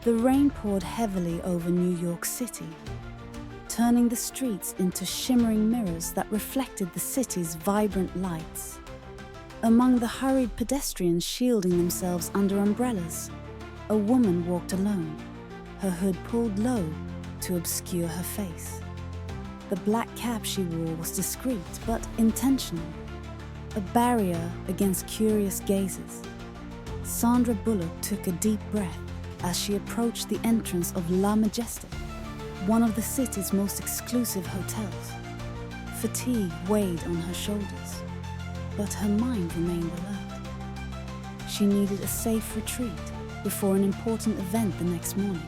The rain poured heavily over New York City, turning the streets into shimmering mirrors that reflected the city's vibrant lights. Among the hurried pedestrians shielding themselves under umbrellas, a woman walked alone, her hood pulled low to obscure her face. The black cap she wore was discreet but intentional, a barrier against curious gazes. Sandra Bullock took a deep breath as she approached the entrance of La Majestic, one of the city's most exclusive hotels. Fatigue weighed on her shoulders, but her mind remained alert. She needed a safe retreat before an important event the next morning.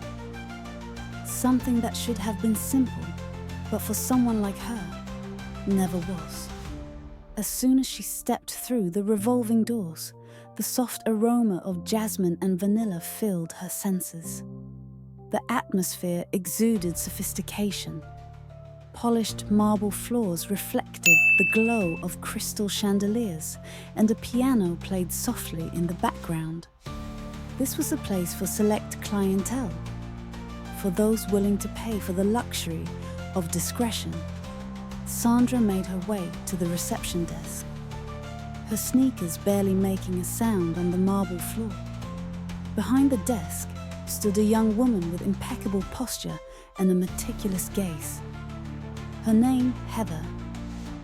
Something that should have been simple, but for someone like her, never was. As soon as she stepped through the revolving doors, the soft aroma of jasmine and vanilla filled her senses. The atmosphere exuded sophistication. Polished marble floors reflected the glow of crystal chandeliers, and a piano played softly in the background. This was a place for select clientele, for those willing to pay for the luxury of discretion. Sandra made her way to the reception desk, her sneakers barely making a sound on the marble floor. Behind the desk stood a young woman with impeccable posture and a meticulous gaze. Her name, Heather,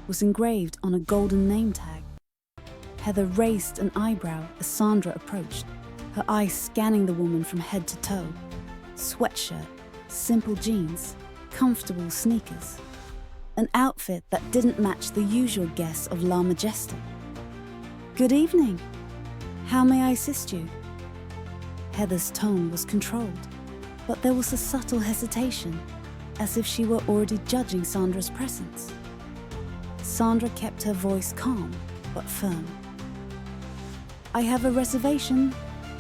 was engraved on a golden name tag. Heather raised an eyebrow as Sandra approached, her eyes scanning the woman from head to toe. Sweatshirt, simple jeans, comfortable sneakers. An outfit that didn't match the usual guests of La Majestic. "Good evening. How may I assist you?" Heather's tone was controlled, but there was a subtle hesitation, as if she were already judging Sandra's presence. Sandra kept her voice calm but firm. "I have a reservation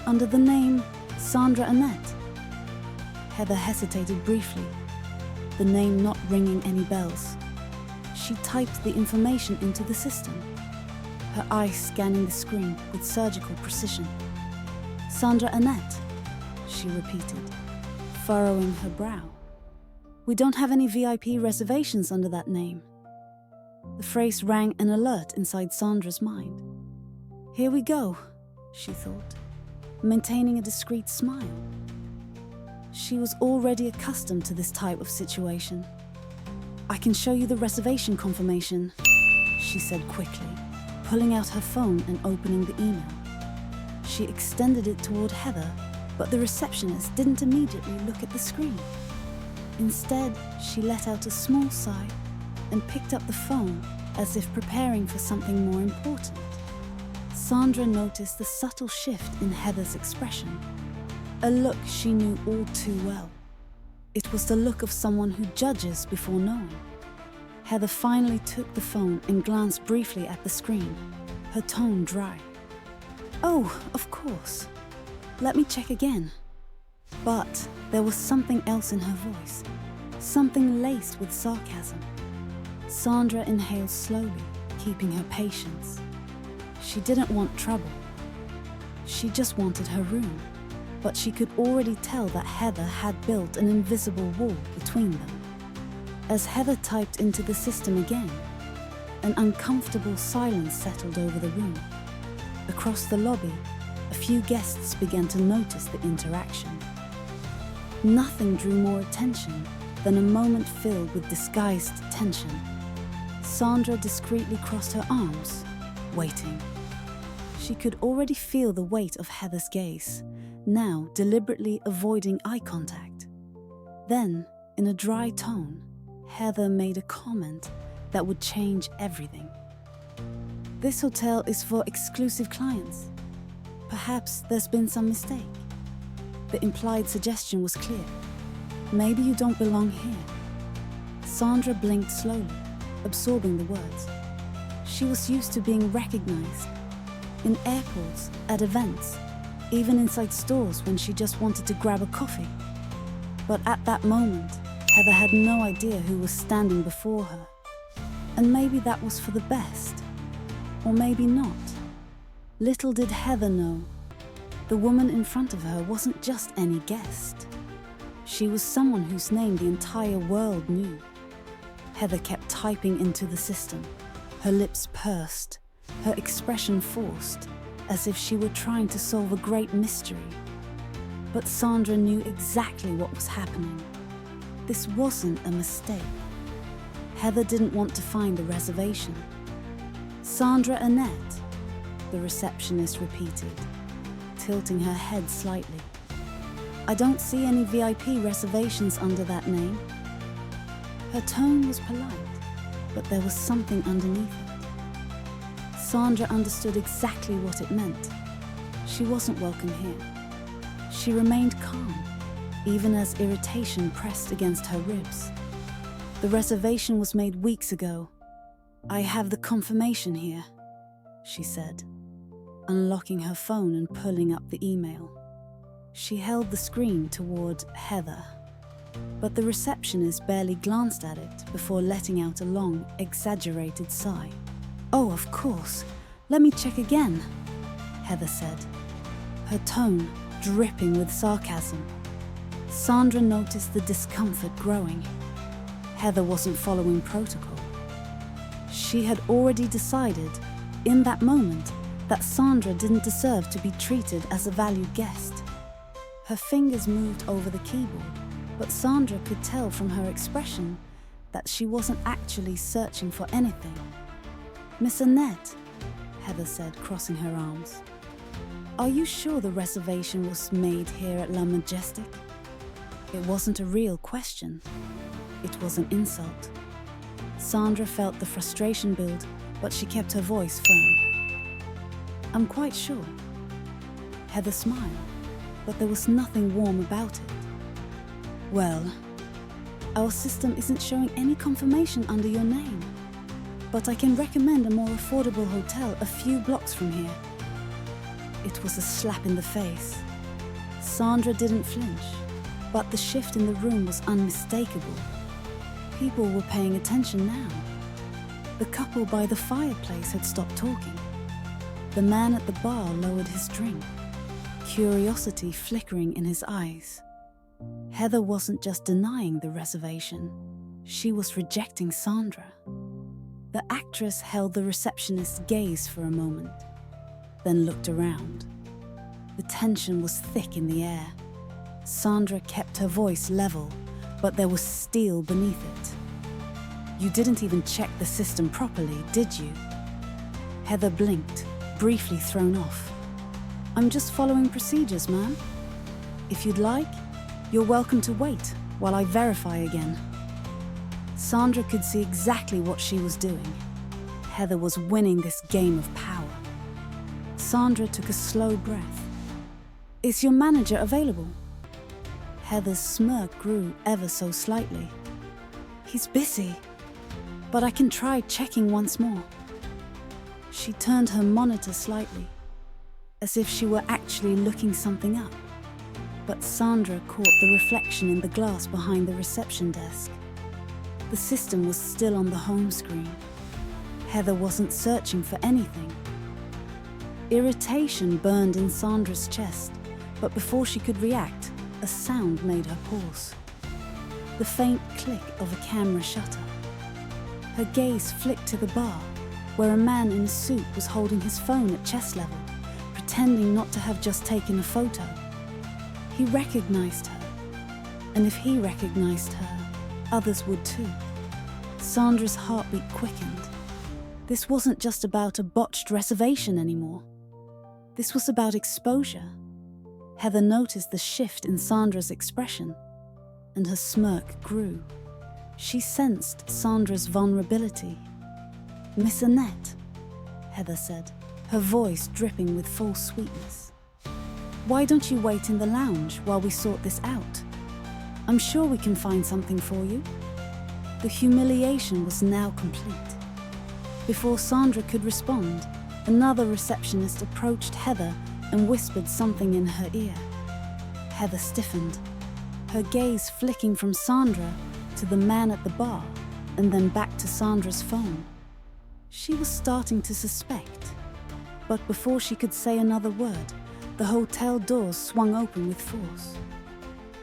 under the name Sandra Annette." Heather hesitated briefly, the name not ringing any bells. She typed the information into the system, her eyes scanning the screen with surgical precision. "Sandra Annette," she repeated, furrowing her brow. "We don't have any VIP reservations under that name." The phrase rang an alert inside Sandra's mind. "Here we go," she thought, maintaining a discreet smile. She was already accustomed to this type of situation. "I can show you the reservation confirmation," she said quickly, pulling out her phone and opening the email. She extended it toward Heather, but the receptionist didn't immediately look at the screen. Instead, she let out a small sigh and picked up the phone as if preparing for something more important. Sandra noticed the subtle shift in Heather's expression, a look she knew all too well. It was the look of someone who judges before knowing. Heather finally took the phone and glanced briefly at the screen, her tone dry. "Oh, of course. Let me check again." But there was something else in her voice, something laced with sarcasm. Sandra inhaled slowly, keeping her patience. She didn't want trouble. She just wanted her room, but she could already tell that Heather had built an invisible wall between them. As Heather typed into the system again, an uncomfortable silence settled over the room. Across the lobby, a few guests began to notice the interaction. Nothing drew more attention than a moment filled with disguised tension. Sandra discreetly crossed her arms, waiting. She could already feel the weight of Heather's gaze, now deliberately avoiding eye contact. Then, in a dry tone, Heather made a comment that would change everything. "This hotel is for exclusive clients. Perhaps there's been some mistake." The implied suggestion was clear. "Maybe you don't belong here." Sandra blinked slowly, absorbing the words. She was used to being recognized. In airports, at events, even inside stores when she just wanted to grab a coffee. But at that moment, Heather had no idea who was standing before her. And maybe that was for the best. Or maybe not. Little did Heather know, The woman in front of her wasn't just any guest. She was someone whose name the entire world knew. Heather kept typing into the system, her lips pursed, her expression forced, as if she were trying to solve a great mystery. But Sandra knew exactly what was happening. This wasn't a mistake. Heather didn't want to find the reservation. Sandra Annette, the receptionist repeated, tilting her head slightly. I don't see any VIP reservations under that name. Her tone was polite, but there was something underneath it. Sandra understood exactly what it meant. She wasn't welcome here. She remained calm, even as irritation pressed against her ribs. The reservation was made weeks ago. I have the confirmation here, she said, unlocking her phone and pulling up the email. She held the screen toward Heather, but the receptionist barely glanced at it before letting out a long, exaggerated sigh. Oh, of course. Let me check again, Heather said, her tone dripping with sarcasm. Sandra noticed the discomfort growing. Heather wasn't following protocol. She had already decided, in that moment, that Sandra didn't deserve to be treated as a valued guest. Her fingers moved over the keyboard, but Sandra could tell from her expression that she wasn't actually searching for anything. Miss Annette, Heather said, crossing her arms. Are you sure the reservation was made here at La Majestic? It wasn't a real question. It was an insult. Sandra felt the frustration build, but she kept her voice firm. I'm quite sure. Heather smiled, but there was nothing warm about it. Well, our system isn't showing any confirmation under your name, but I can recommend a more affordable hotel a few blocks from here. It was a slap in the face. Sandra didn't flinch, but the shift in the room was unmistakable. People were paying attention now. The couple by the fireplace had stopped talking. The man at the bar lowered his drink, curiosity flickering in his eyes. Heather wasn't just denying the reservation, she was rejecting Sandra. The actress held the receptionist's gaze for a moment, then looked around. The tension was thick in the air. Sandra kept her voice level, but there was steel beneath it. You didn't even check the system properly, did you? Heather blinked, briefly thrown off. I'm just following procedures, ma'am. If you'd like, you're welcome to wait while I verify again. Sandra could see exactly what she was doing. Heather was winning this game of power. Sandra took a slow breath. Is your manager available? Heather's smirk grew ever so slightly. He's busy, but I can try checking once more. She turned her monitor slightly, as if she were actually looking something up. But Sandra caught the reflection in the glass behind the reception desk. The system was still on the home screen. Heather wasn't searching for anything. Irritation burned in Sandra's chest, but before she could react, a sound made her pause. The faint click of a camera shutter. Her gaze flicked to the bar, where a man in a suit was holding his phone at chest level, pretending not to have just taken a photo. He recognized her, and if he recognized her, others would too. Sandra's heartbeat quickened. This wasn't just about a botched reservation anymore. This was about exposure. Heather noticed the shift in Sandra's expression, and her smirk grew. She sensed Sandra's vulnerability. Miss Annette, Heather said, her voice dripping with false sweetness. Why don't you wait in the lounge while we sort this out? I'm sure we can find something for you. The humiliation was now complete. Before Sandra could respond, another receptionist approached Heather and whispered something in her ear. Heather stiffened, her gaze flicking from Sandra to the man at the bar and then back to Sandra's phone. She was starting to suspect, but before she could say another word, The hotel doors swung open with force.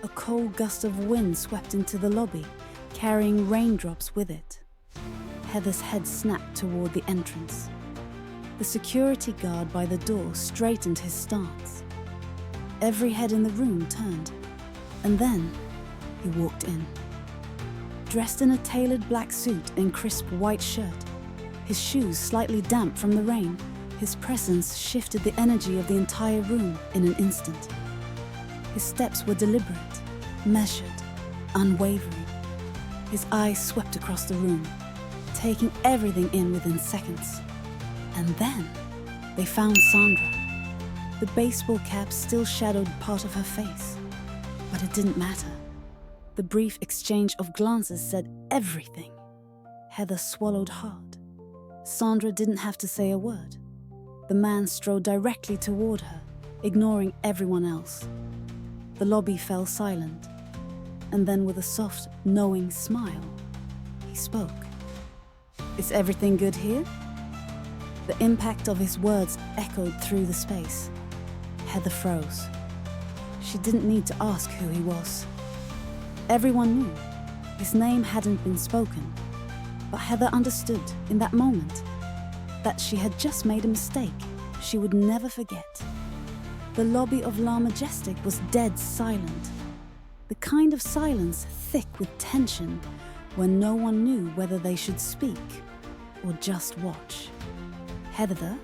A cold gust of wind swept into the lobby, carrying raindrops with it. Heather's head snapped toward the entrance. The security guard by the door straightened his stance. Every head in the room turned, and then he walked in. Dressed in a tailored black suit and crisp white shirt, his shoes slightly damp from the rain, his presence shifted the energy of the entire room in an instant. His steps were deliberate, measured, unwavering. His eyes swept across the room, taking everything in within seconds. And then they found Sandra. The baseball cap still shadowed part of her face, but it didn't matter. The brief exchange of glances said everything. Heather swallowed hard. Sandra didn't have to say a word. The man strode directly toward her, ignoring everyone else. The lobby fell silent, and then with a soft, knowing smile, he spoke. "Is everything good here?" The impact of his words echoed through the space. Heather froze. She didn't need to ask who he was. Everyone knew. His name hadn't been spoken, but Heather understood in that moment that she had just made a mistake she would never forget. The lobby of La Majestic was dead silent, the kind of silence thick with tension when no one knew whether they should speak or just watch. Heather,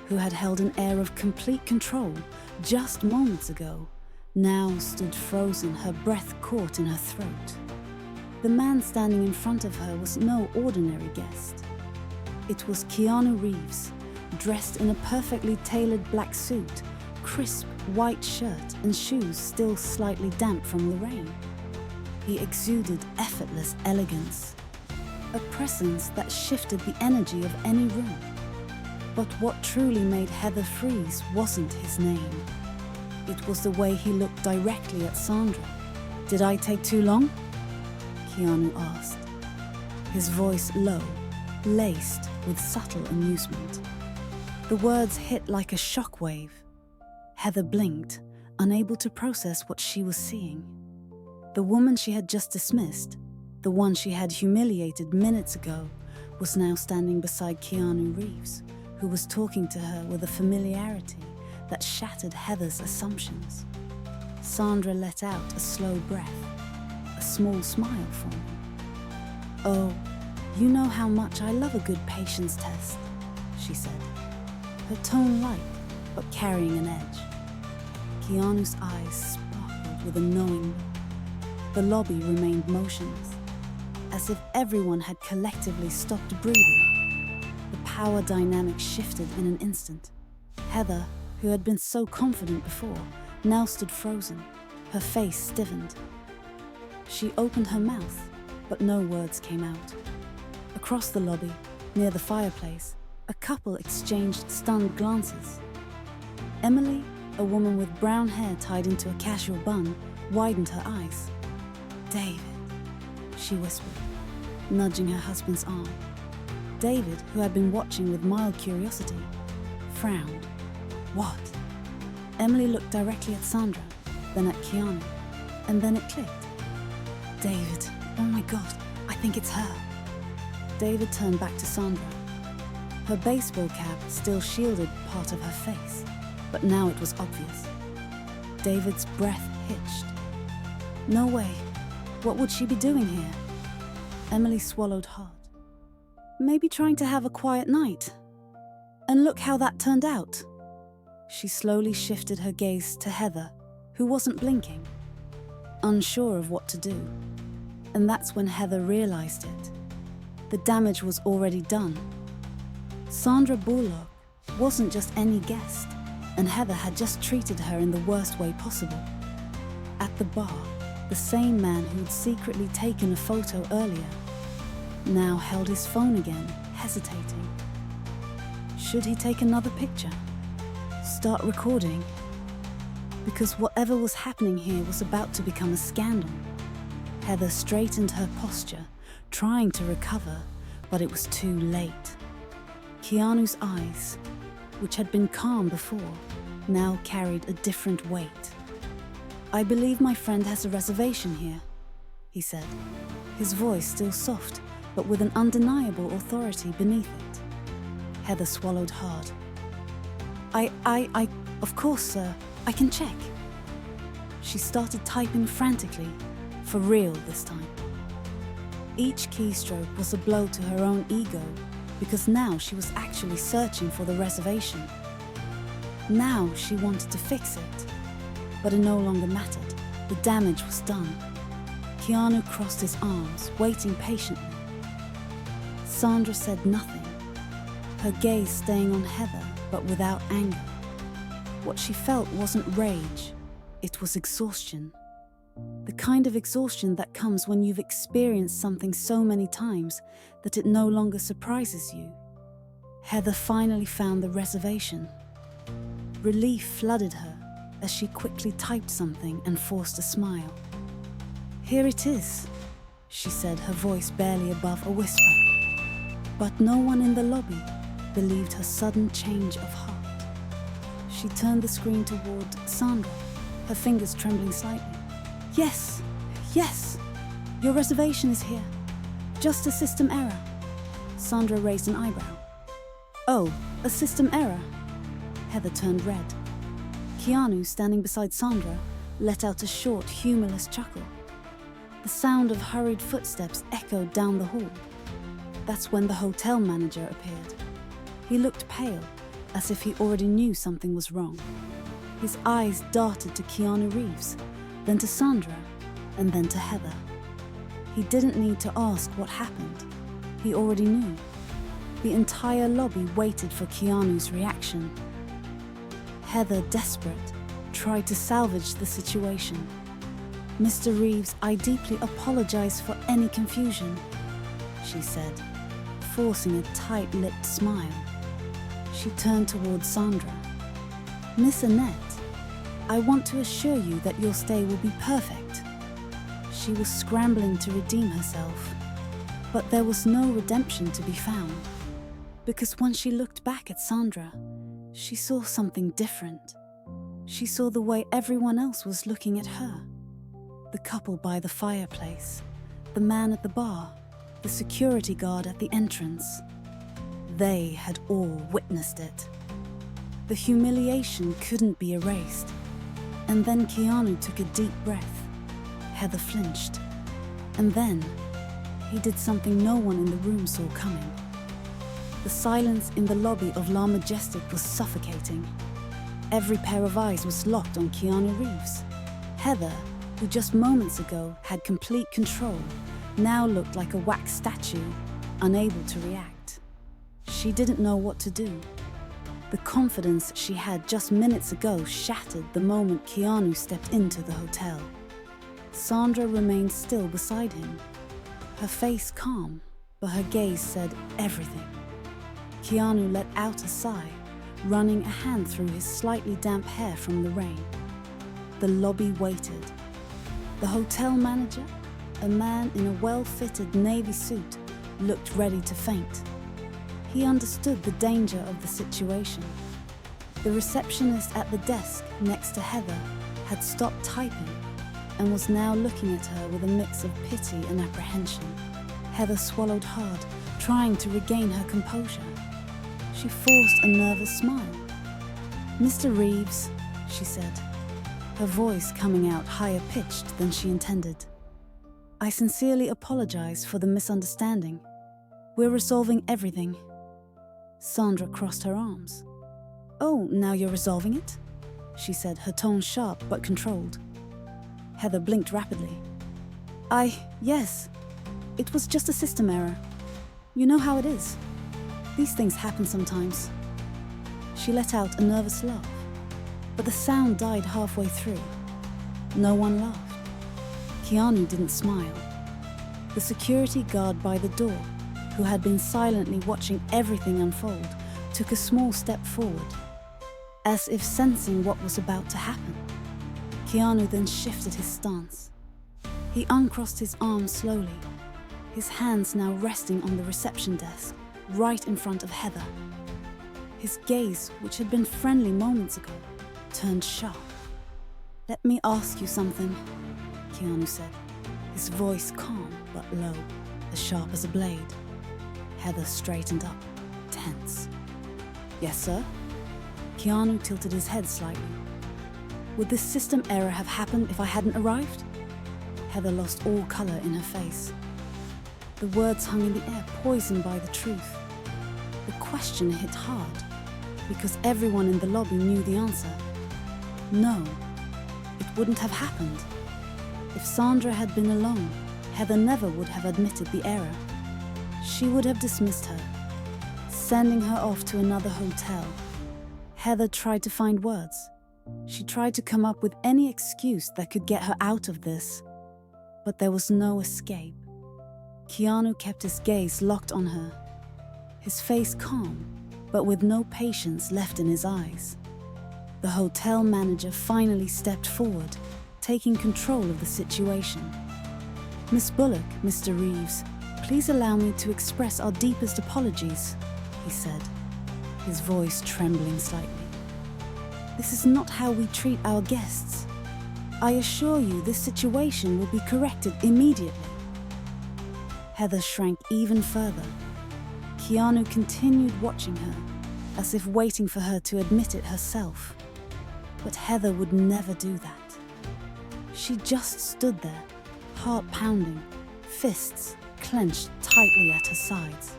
who had held an air of complete control just moments ago, now stood frozen, her breath caught in her throat. The man standing in front of her was no ordinary guest. It was Keanu Reeves, dressed in a perfectly tailored black suit, crisp white shirt and shoes still slightly damp from the rain. He exuded effortless elegance, a presence that shifted the energy of any room. But what truly made Heather freeze wasn't his name. It was the way he looked directly at Sandra. "Did I take too long?" Keanu asked, his voice low, laced with subtle amusement. The words hit like a shockwave. Heather blinked, unable to process what she was seeing. The woman she had just dismissed, the one she had humiliated minutes ago, was now standing beside Keanu Reeves, who was talking to her with a familiarity that shattered Heather's assumptions. Sandra let out a slow breath, a small smile forming. "Oh, you know how much I love a good patience test," she said, her tone light but carrying an edge. Keanu's eyes sparkled with a knowing look. The lobby remained motionless, as if everyone had collectively stopped breathing. The power dynamic shifted in an instant. Heather, who had been so confident before, now stood frozen, her face stiffened. She opened her mouth, but no words came out. Across the lobby, near the fireplace, a couple exchanged stunned glances. Emily, a woman with brown hair tied into a casual bun, widened her eyes. "David," she whispered, nudging her husband's arm. David, who had been watching with mild curiosity, frowned. "What?" Emily looked directly at Sandra, then at Keanu, and then it clicked. "David, oh my God, I think it's her." David turned back to Sandra. Her baseball cap still shielded part of her face, but now it was obvious. David's breath hitched. No way. What would she be doing here? Emily swallowed hard. Maybe trying to have a quiet night. And look how that turned out. She slowly shifted her gaze to Heather, who wasn't blinking, unsure of what to do. And that's when Heather realized it. The damage was already done. Sandra Bullock wasn't just any guest, and Heather had just treated her in the worst way possible. At the bar, the same man who'd secretly taken a photo earlier now held his phone again, hesitating. Should he take another picture? Start recording? Because whatever was happening here was about to become a scandal. Heather straightened her posture, trying to recover, but it was too late. Keanu's eyes, which had been calm before, now carried a different weight. "I believe my friend has a reservation here," he said, his voice still soft, but with an undeniable authority beneath it. Heather swallowed hard. Of course, sir, I can check." She started typing frantically, for real this time. Each keystroke was a blow to her own ego, because now she was actually searching for the reservation. Now she wanted to fix it, but it no longer mattered. The damage was done. Keanu crossed his arms, waiting patiently. Sandra said nothing, her gaze staying on Heather, but without anger. What she felt wasn't rage, it was exhaustion. The kind of exhaustion that comes when you've experienced something so many times that it no longer surprises you. Heather finally found the reservation. Relief flooded her as she quickly typed something and forced a smile. "Here it is," she said, her voice barely above a whisper. But no one in the lobby believed her sudden change of heart. She turned the screen toward Sandra, her fingers trembling slightly. Yes, your reservation is here. Just a system error." Sandra raised an eyebrow. "Oh, a system error?" Heather turned red. Keanu, standing beside Sandra, let out a short, humorless chuckle. The sound of hurried footsteps echoed down the hall. That's when the hotel manager appeared. He looked pale, as if he already knew something was wrong. His eyes darted to Keanu Reeves, then to Sandra, and then to Heather. He didn't need to ask what happened. He already knew. The entire lobby waited for Keanu's reaction. Heather, desperate, tried to salvage the situation. "Mr. Reeves, I deeply apologize for any confusion," she said, forcing a tight-lipped smile. She turned towards Sandra. "Miss Annette, I want to assure you that your stay will be perfect." She was scrambling to redeem herself, but there was no redemption to be found. Because when she looked back at Sandra, she saw something different. She saw the way everyone else was looking at her. The couple by the fireplace, the man at the bar, the security guard at the entrance. They had all witnessed it. The humiliation couldn't be erased. And then Keanu took a deep breath. Heather flinched. And then he did something no one in the room saw coming. The silence in the lobby of La Majestic was suffocating. Every pair of eyes was locked on Keanu Reeves. Heather, who just moments ago had complete control, now looked like a wax statue, unable to react. She didn't know what to do. The confidence she had just minutes ago shattered the moment Keanu stepped into the hotel. Sandra remained still beside him, her face calm, but her gaze said everything. Keanu let out a sigh, running a hand through his slightly damp hair from the rain. The lobby waited. The hotel manager, a man in a well-fitted navy suit, looked ready to faint. He understood the danger of the situation. The receptionist at the desk next to Heather had stopped typing and was now looking at her with a mix of pity and apprehension. Heather swallowed hard, trying to regain her composure. She forced a nervous smile. "Mr. Reeves," she said, her voice coming out higher pitched than she intended. "I sincerely apologize for the misunderstanding. We're resolving everything." Sandra crossed her arms. "Oh, now you're resolving it?" she said, her tone sharp but controlled. Heather blinked rapidly. Yes. It was just a system error. You know how it is. These things happen sometimes." She let out a nervous laugh, but the sound died halfway through. No one laughed. Keanu didn't smile. The security guard by the door, who had been silently watching everything unfold, took a small step forward, as if sensing what was about to happen. Keanu then shifted his stance. He uncrossed his arms slowly, his hands now resting on the reception desk, right in front of Heather. His gaze, which had been friendly moments ago, turned sharp. "Let me ask you something," Keanu said, his voice calm but low, as sharp as a blade. Heather straightened up, tense. "Yes, sir?" Keanu tilted his head slightly. "Would this system error have happened if I hadn't arrived?" Heather lost all color in her face. The words hung in the air, poisoned by the truth. The question hit hard, because everyone in the lobby knew the answer. No, it wouldn't have happened. If Sandra had been alone, Heather never would have admitted the error. She would have dismissed her, sending her off to another hotel. Heather tried to find words. She tried to come up with any excuse that could get her out of this, but there was no escape. Keanu kept his gaze locked on her, his face calm, but with no patience left in his eyes. The hotel manager finally stepped forward, taking control of the situation. "Miss Bullock, Mr. Reeves, please allow me to express our deepest apologies," he said, his voice trembling slightly. "This is not how we treat our guests. I assure you this situation will be corrected immediately." Heather shrank even further. Keanu continued watching her, as if waiting for her to admit it herself. But Heather would never do that. She just stood there, heart pounding, fists clenched tightly at her sides.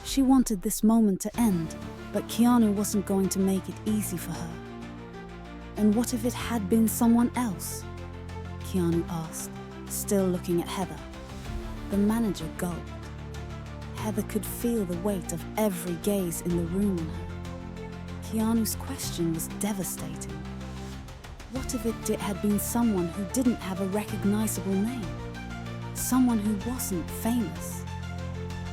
She wanted this moment to end, but Keanu wasn't going to make it easy for her. And what if it had been someone else? Keanu asked, still looking at Heather. The manager gulped. Heather could feel the weight of every gaze in the room on her. Keanu's question was devastating. What if it had been someone who didn't have a recognizable name? Someone who wasn't famous?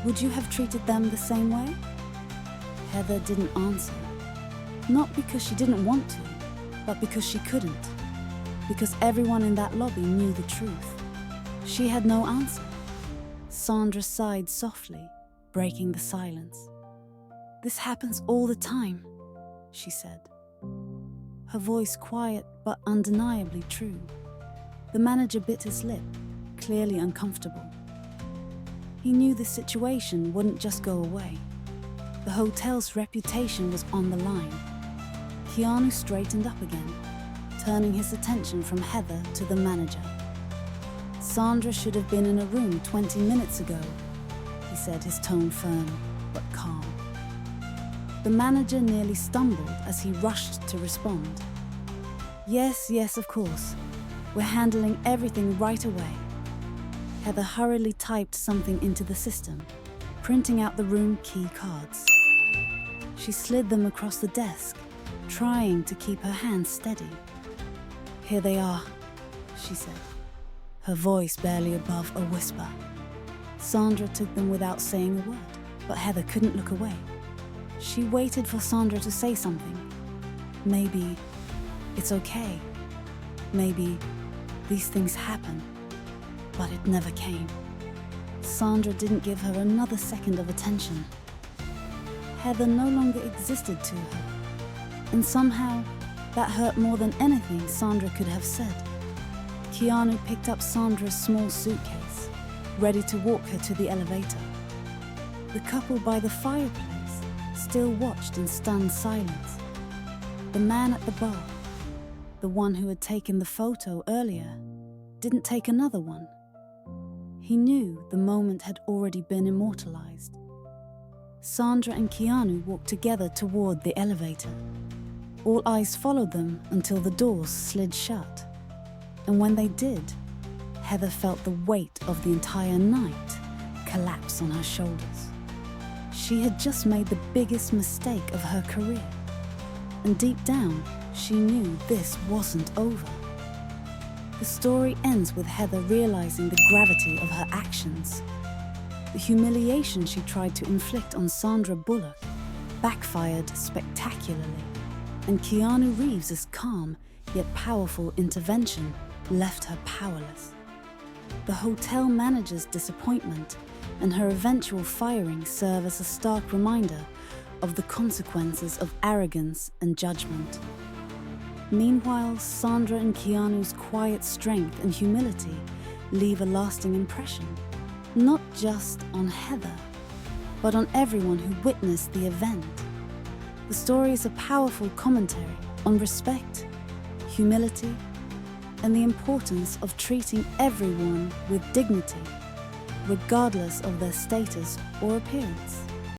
Would you have treated them the same way? Heather didn't answer. Not because she didn't want to, but because she couldn't. Because everyone in that lobby knew the truth. She had no answer. Sandra sighed softly, breaking the silence. "This happens all the time," she said. Her voice quiet but undeniably true. The manager bit his lip, clearly uncomfortable. He knew the situation wouldn't just go away. The hotel's reputation was on the line. Keanu straightened up again, turning his attention from Heather to the manager. "Sandra should have been in a room 20 minutes ago," he said, his tone firm but calm. The manager nearly stumbled as he rushed to respond. Yes, of course. We're handling everything right away." Heather hurriedly typed something into the system, printing out the room key cards. She slid them across the desk, trying to keep her hands steady. "Here they are," she said, her voice barely above a whisper. Sandra took them without saying a word, but Heather couldn't look away. She waited for Sandra to say something. Maybe, "It's okay." Maybe, "These things happen." But it never came. Sandra didn't give her another second of attention. Heather no longer existed to her, and somehow that hurt more than anything Sandra could have said. Keanu picked up Sandra's small suitcase, ready to walk her to the elevator. The couple by the fireplace still watched in stunned silence. The man at the bar, the one who had taken the photo earlier, didn't take another one. He knew the moment had already been immortalized. Sandra and Keanu walked together toward the elevator. All eyes followed them until the doors slid shut. And when they did, Heather felt the weight of the entire night collapse on her shoulders. She had just made the biggest mistake of her career. And deep down, she knew this wasn't over. The story ends with Heather realizing the gravity of her actions. The humiliation she tried to inflict on Sandra Bullock backfired spectacularly, and Keanu Reeves' calm yet powerful intervention left her powerless. The hotel manager's disappointment and her eventual firing serve as a stark reminder of the consequences of arrogance and judgment. Meanwhile, Sandra and Keanu's quiet strength and humility leave a lasting impression, not just on Heather, but on everyone who witnessed the event. The story is a powerful commentary on respect, humility, and the importance of treating everyone with dignity, regardless of their status or appearance.